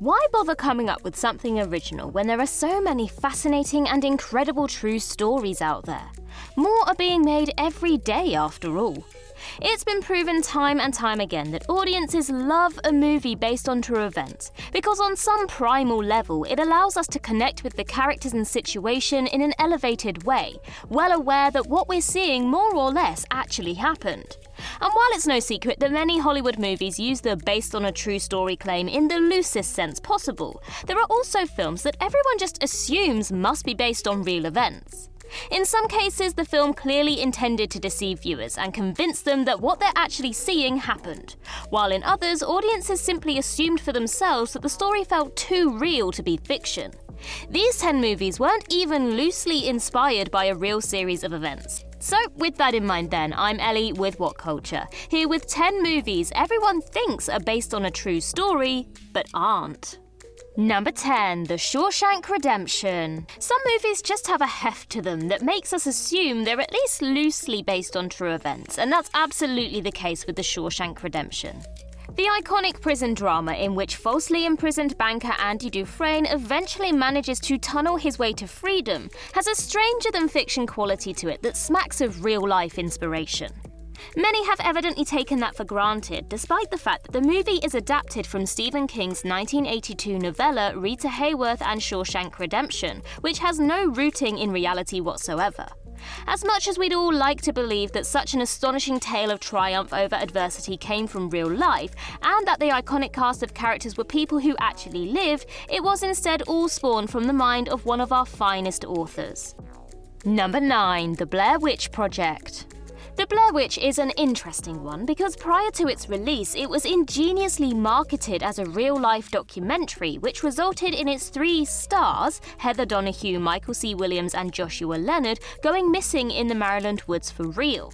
Why bother coming up with something original when there are so many fascinating and incredible true stories out there? More are being made every day after all. It's been proven time and time again that audiences love a movie based on true events because on some primal level it allows us to connect with the characters and situation in an elevated way, well aware that what we're seeing more or less actually happened. And while it's no secret that many Hollywood movies use the based on a true story claim in the loosest sense possible, there are also films that everyone just assumes must be based on real events. In some cases, the film clearly intended to deceive viewers and convince them that what they're actually seeing happened, while in others, audiences simply assumed for themselves that the story felt too real to be fiction. These 10 movies weren't even loosely inspired by a real series of events. So, with that in mind then, I'm Ellie with What Culture, here with 10 movies everyone thinks are based on a true story, but aren't. Number 10, The Shawshank Redemption. Some movies just have a heft to them that makes us assume they're at least loosely based on true events, and that's absolutely the case with The Shawshank Redemption. The iconic prison drama in which falsely imprisoned banker Andy Dufresne eventually manages to tunnel his way to freedom has a stranger-than-fiction quality to it that smacks of real-life inspiration. Many have evidently taken that for granted, despite the fact that the movie is adapted from Stephen King's 1982 novella Rita Hayworth and Shawshank Redemption, which has no rooting in reality whatsoever. As much as we'd all like to believe that such an astonishing tale of triumph over adversity came from real life, and that the iconic cast of characters were people who actually lived, it was instead all spawned from the mind of one of our finest authors. Number 9, The Blair Witch Project. The Blair Witch is an interesting one because prior to its release, it was ingeniously marketed as a real-life documentary, which resulted in its 3 stars, Heather Donahue, Michael C. Williams, and Joshua Leonard, going missing in the Maryland woods for real.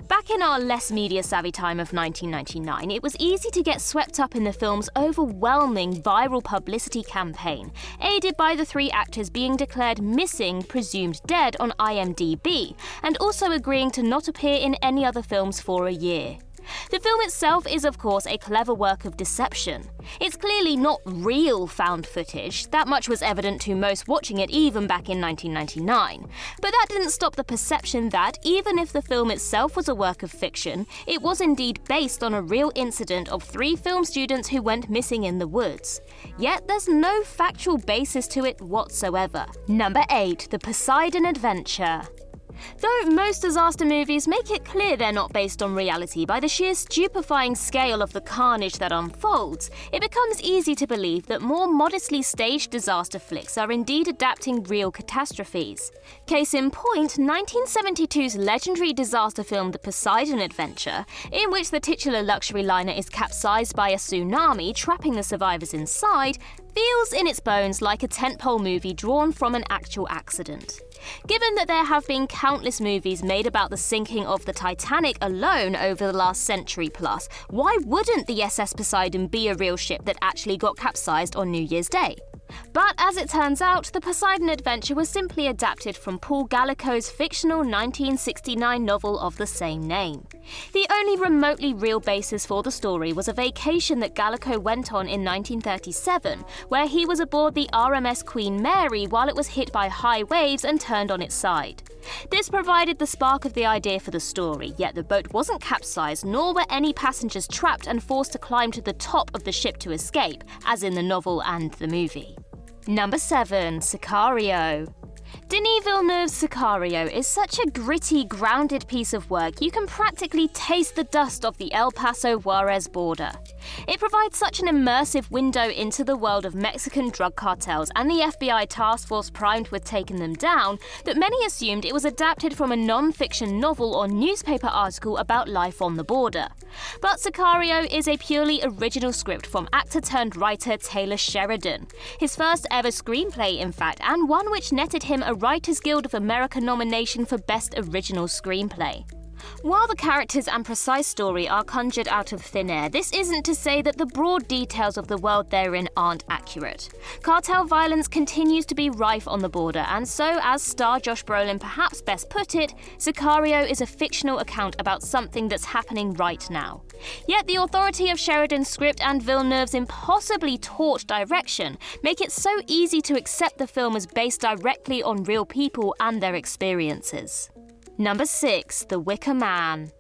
Back in our less media-savvy time of 1999, it was easy to get swept up in the film's overwhelming viral publicity campaign, aided by the 3 actors being declared missing, presumed dead on IMDb, and also agreeing to not appear in any other films for a year. The film itself is, of course, a clever work of deception. It's clearly not real found footage, that much was evident to most watching it even back in 1999. But that didn't stop the perception that, even if the film itself was a work of fiction, it was indeed based on a real incident of 3 film students who went missing in the woods. Yet there's no factual basis to it whatsoever. Number 8, The Poseidon Adventure. Though most disaster movies make it clear they're not based on reality by the sheer stupefying scale of the carnage that unfolds, it becomes easy to believe that more modestly staged disaster flicks are indeed adapting real catastrophes. Case in point, 1972's legendary disaster film The Poseidon Adventure, in which the titular luxury liner is capsized by a tsunami, trapping the survivors inside, feels in its bones like a tentpole movie drawn from an actual accident. Given that there have been countless movies made about the sinking of the Titanic alone over the last century plus, why wouldn't the SS Poseidon be a real ship that actually got capsized on New Year's Day? But as it turns out, The Poseidon Adventure was simply adapted from Paul Gallico's fictional 1969 novel of the same name. The only remotely real basis for the story was a vacation that Gallico went on in 1937, where he was aboard the RMS Queen Mary while it was hit by high waves and turned on its side. This provided the spark of the idea for the story, yet the boat wasn't capsized, nor were any passengers trapped and forced to climb to the top of the ship to escape, as in the novel and the movie. Number 7, Sicario. Denis Villeneuve's Sicario is such a gritty, grounded piece of work you can practically taste the dust of the El Paso-Juarez border. It provides such an immersive window into the world of Mexican drug cartels and the FBI task force primed with taking them down that many assumed it was adapted from a non-fiction novel or newspaper article about life on the border. But Sicario is a purely original script from actor-turned-writer Taylor Sheridan, his first ever screenplay in fact, and one which netted him a Writers Guild of America nomination for Best Original Screenplay. While the characters and precise story are conjured out of thin air, this isn't to say that the broad details of the world they're in aren't accurate. Cartel violence continues to be rife on the border, and so, as star Josh Brolin perhaps best put it, Sicario is a fictional account about something that's happening right now. Yet the authority of Sheridan's script and Villeneuve's impossibly taut direction make it so easy to accept the film as based directly on real people and their experiences. Number 6. The Wicker Man.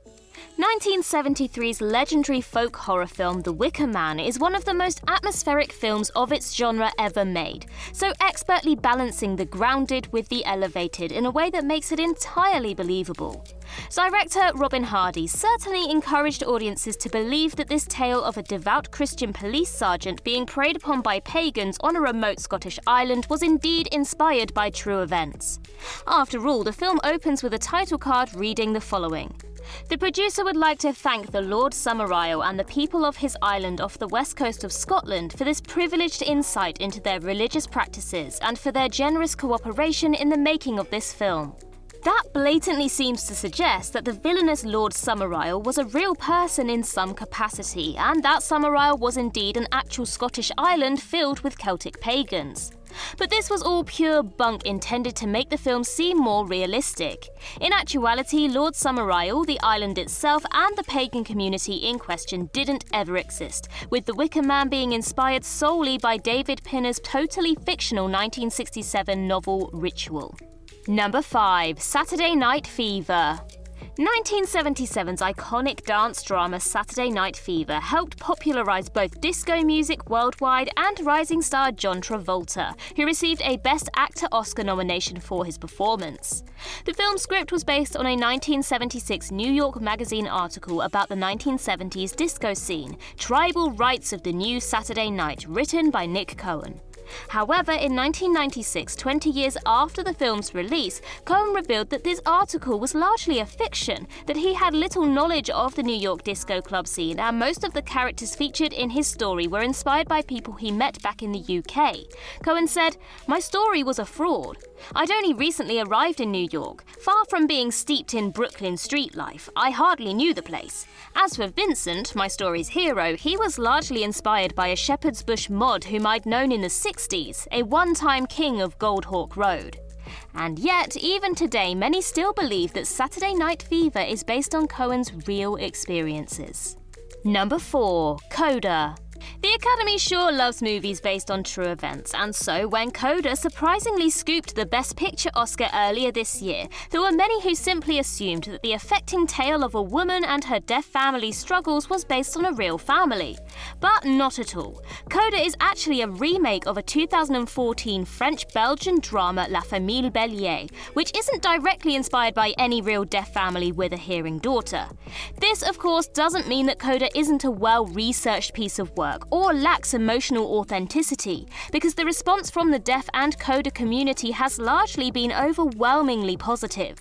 1973's legendary folk horror film The Wicker Man is one of the most atmospheric films of its genre ever made, so expertly balancing the grounded with the elevated in a way that makes it entirely believable. Director Robin Hardy certainly encouraged audiences to believe that this tale of a devout Christian police sergeant being preyed upon by pagans on a remote Scottish island was indeed inspired by true events. After all, the film opens with a title card reading the following: "The producer would like to thank the Lord Summerisle and the people of his island off the west coast of Scotland for this privileged insight into their religious practices and for their generous cooperation in the making of this film." That blatantly seems to suggest that the villainous Lord Summerisle was a real person in some capacity, and that Summerisle was indeed an actual Scottish island filled with Celtic pagans. But this was all pure bunk intended to make the film seem more realistic. In actuality, Lord Summerisle, the island itself, and the pagan community in question didn't ever exist, with The Wicker Man being inspired solely by David Pinner's totally fictional 1967 novel Ritual. Number 5. Saturday Night Fever. 1977's iconic dance drama Saturday Night Fever helped popularise both disco music worldwide and rising star John Travolta, who received a Best Actor Oscar nomination for his performance. The film's script was based on a 1976 New York Magazine article about the 1970s disco scene, Tribal Rites of the New Saturday Night, written by Nick Cohen. However, in 1996, 20 years after the film's release, Cohen revealed that this article was largely a fiction, that he had little knowledge of the New York disco club scene, and most of the characters featured in his story were inspired by people he met back in the UK. Cohen said, "My story was a fraud. I'd only recently arrived in New York. Far from being steeped in Brooklyn street life, I hardly knew the place. As for Vincent, my story's hero, he was largely inspired by a Shepherd's Bush mod whom I'd known in the 60s, a one-time king of Gold Hawk Road." And yet, even today, many still believe that Saturday Night Fever is based on Cohen's real experiences. Number 4. Coda. The Academy sure loves movies based on true events, and so when Coda surprisingly scooped the Best Picture Oscar earlier this year, there were many who simply assumed that the affecting tale of a woman and her deaf family's struggles was based on a real family. But not at all. Coda is actually a remake of a 2014 French-Belgian drama La Famille Bélier, which isn't directly inspired by any real deaf family with a hearing daughter. This, of course, doesn't mean that Coda isn't a well-researched piece of work or lacks emotional authenticity, because the response from the deaf and Coda community has largely been overwhelmingly positive.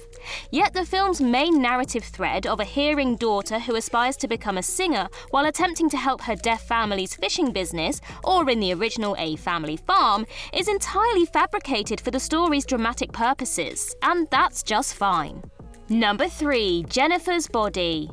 Yet the film's main narrative thread of a hearing daughter who aspires to become a singer while attempting to help her deaf family's fishing business, or in the original a family farm, is entirely fabricated for the story's dramatic purposes, and that's just fine. Number 3. Jennifer's Body.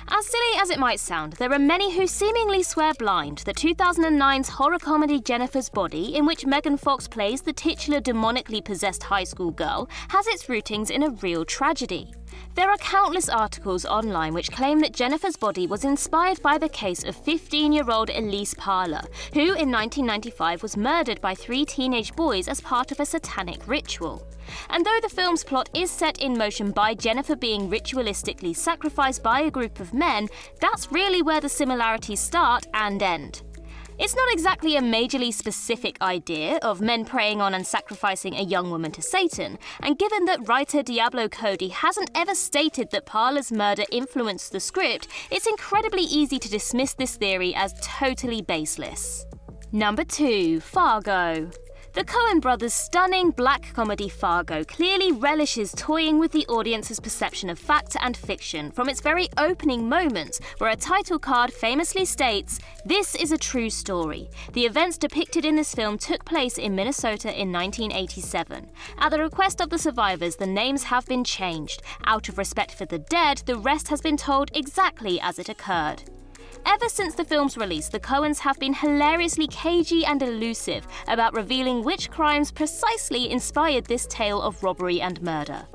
As silly as it might sound, there are many who seemingly swear blind that 2009's horror comedy Jennifer's Body, in which Megan Fox plays the titular demonically possessed high school girl, has its rootings in a real tragedy. There are countless articles online which claim that Jennifer's Body was inspired by the case of 15-year-old Elise Parler, who in 1995 was murdered by 3 teenage boys as part of a satanic ritual. And though the film's plot is set in motion by Jennifer being ritualistically sacrificed by a group of men, that's really where the similarities start and end. It's not exactly a majorly specific idea of men preying on and sacrificing a young woman to Satan, and given that writer Diablo Cody hasn't ever stated that Parler's murder influenced the script, it's incredibly easy to dismiss this theory as totally baseless. Number 2. Fargo. The Coen brothers' stunning black comedy Fargo clearly relishes toying with the audience's perception of fact and fiction from its very opening moments, where a title card famously states, "This is a true story. The events depicted in this film took place in Minnesota in 1987. At the request of the survivors, the names have been changed. Out of respect for the dead, the rest has been told exactly as it occurred." Ever since the film's release, the Coens have been hilariously cagey and elusive about revealing which crimes precisely inspired this tale of robbery and murder.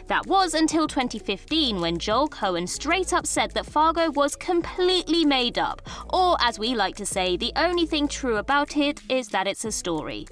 That was until 2015, when Joel Coen straight up said that Fargo was completely made up, or as we like to say, the only thing true about it is that it's a story.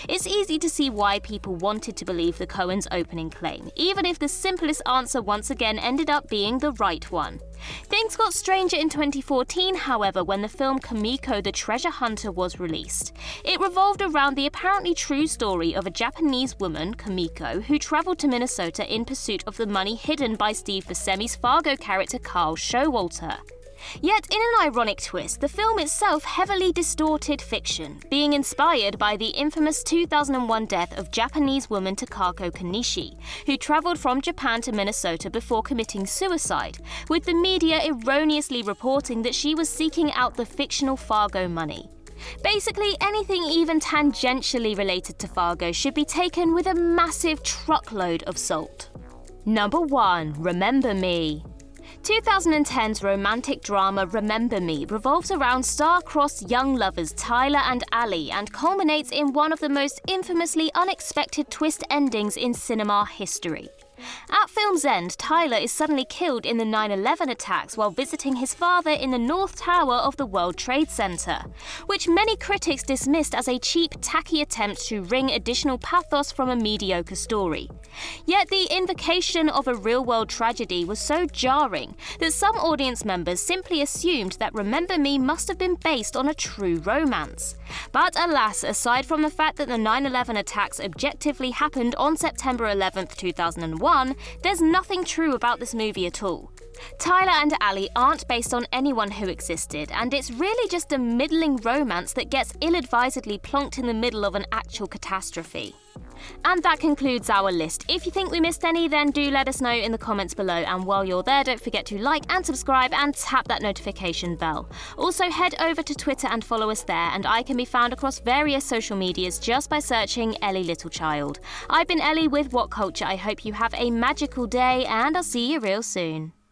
It's easy to see why people wanted to believe the Coens' opening claim, even if the simplest answer once again ended up being the right one. Things got stranger in 2014, however, when the film Kimiko the Treasure Hunter was released. It revolved around the apparently true story of a Japanese woman, Kimiko, who travelled to Minnesota in pursuit of the money hidden by Steve Buscemi's Fargo character Carl Showalter. Yet, in an ironic twist, the film itself heavily distorted fiction, being inspired by the infamous 2001 death of Japanese woman Takako Kanishi, who travelled from Japan to Minnesota before committing suicide, with the media erroneously reporting that she was seeking out the fictional Fargo money. Basically, anything even tangentially related to Fargo should be taken with a massive truckload of salt. Number 1. Remember Me. 2010's romantic drama Remember Me revolves around star-crossed young lovers Tyler and Ali and culminates in one of the most infamously unexpected twist endings in cinema history. At film's end, Tyler is suddenly killed in the 9/11 attacks while visiting his father in the North Tower of the World Trade Center, which many critics dismissed as a cheap, tacky attempt to wring additional pathos from a mediocre story. Yet the invocation of a real-world tragedy was so jarring that some audience members simply assumed that Remember Me must have been based on a true romance. But alas, aside from the fact that the 9/11 attacks objectively happened on September 11th, 2001, there's nothing true about this movie at all. Tyler and Ali aren't based on anyone who existed, and it's really just a middling romance that gets ill-advisedly plonked in the middle of an actual catastrophe. And that concludes our list. If you think we missed any, then do let us know in the comments below, and while you're there, don't forget to like and subscribe and tap that notification bell. Also, head over to Twitter and follow us there, and I can be found across various social medias just by searching Ellie Littlechild. I've been Ellie with What Culture. I hope you have a magical day, and I'll see you real soon.